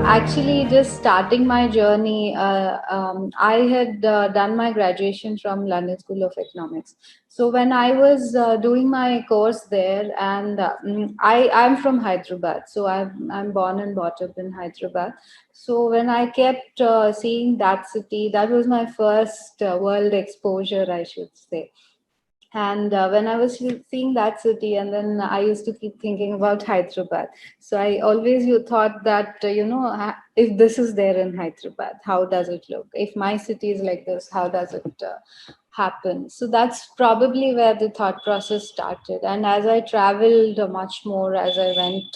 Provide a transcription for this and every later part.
Actually, just starting my journey, I had done my graduation from London School of Economics. So when I was doing my course there, and I'm from Hyderabad, so I'm born and brought up in Hyderabad. So when I kept seeing that city, that was my first world exposure, I should say. And when I was seeing that city, and then I used to keep thinking about Hyderabad. So I always you thought that, if this is there in Hyderabad, how does it look? If my city is like this, how does it happen? So that's probably where the thought process started. And as I traveled much more, as I went,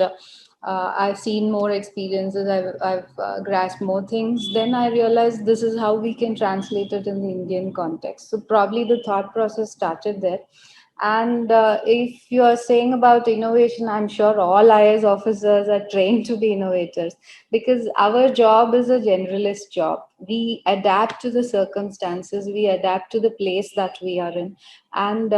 I've seen more experiences, I've grasped more things. Then I realized this is how we can translate it in the Indian context. So probably the thought process started there. And if you are saying about innovation, I'm sure all IAS officers are trained to be innovators, because our job is a generalist job. We adapt to the circumstances, we adapt to the place that we are in, and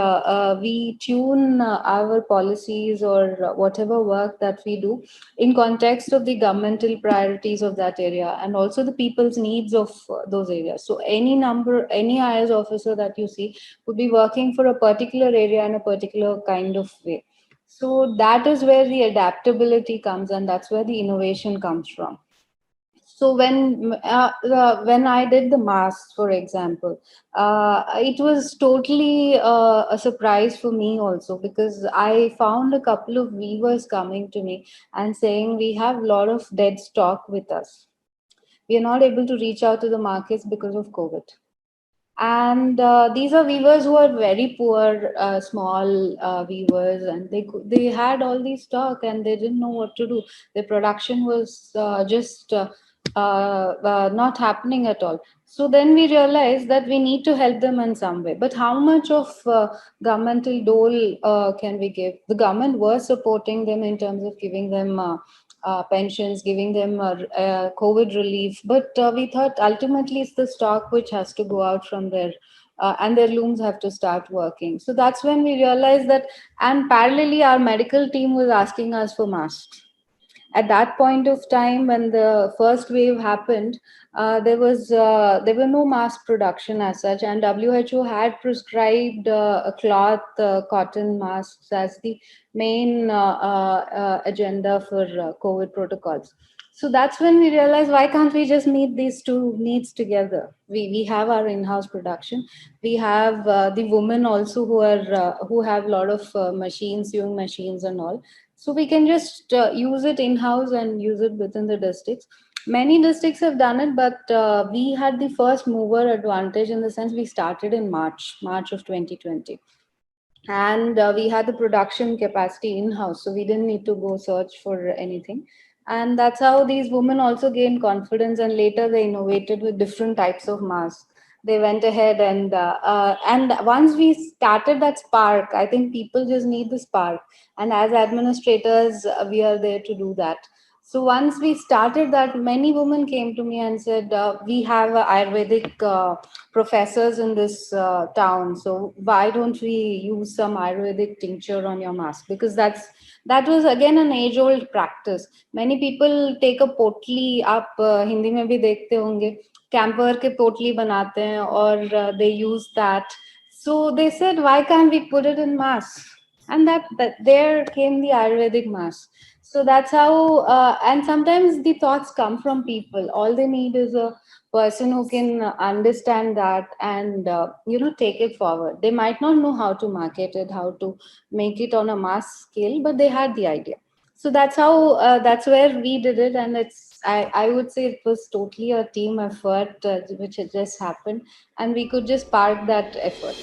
we tune our policies or whatever work that we do in context of the governmental priorities of that area, and also the people's needs of those areas. So any IAS officer that you see would be working for a particular area in a particular kind of way. So that is where the adaptability comes, and that's where the innovation comes from. So when I did the masks, for example, it was totally a surprise for me also, because I found a couple of weavers coming to me and saying we have a lot of dead stock with us. We are not able to reach out to the markets because of COVID. And these are weavers who are very poor, small weavers, and they had all these stock and they didn't know what to do. The production was just not happening at all. So then we realized that we need to help them in some way. But how much of governmental dole can we give? The government was supporting them in terms of giving them pensions, giving them COVID relief. But we thought ultimately it's the stock which has to go out from there. And their looms have to start working. So that's when we realized that, and parallelly, our medical team was asking us for masks. At that point of time, when the first wave happened, there were no mass production as such, and WHO had prescribed a cloth cotton masks as the main agenda for COVID protocols. So that's when we realized, why can't we just meet these two needs together? We have our in-house production. We have the women also who have a lot of machines, sewing machines and all. So we can just use it in-house and use it within the districts. Many districts have done it, but we had the first mover advantage, in the sense we started in March of 2020. And we had the production capacity in-house, so we didn't need to go search for anything. And that's how these women also gained confidence, and later they innovated with different types of masks. They went ahead, and once we started that spark, I think people just need the spark, and as administrators we are there to do that. So once we started that, many women came to me and said, we have Ayurvedic professors in this town, so why don't we use some Ayurvedic tincture on your mask? Because that was again an age old practice. Many people take a potli, आप हिंदी में भी देखते होंगे, camphor के पोटली बनाते हैं, और they use that. So they said, why can't we put it in mask? And that there came the Ayurvedic mask. So that's how, and sometimes the thoughts come from people. All they need is a person who can understand that, and take it forward. They might not know how to market it, how to make it on a mass scale, but they had the idea. So that's how, that's where we did it. And I would say it was totally a team effort, which had just happened, and we could just park that effort.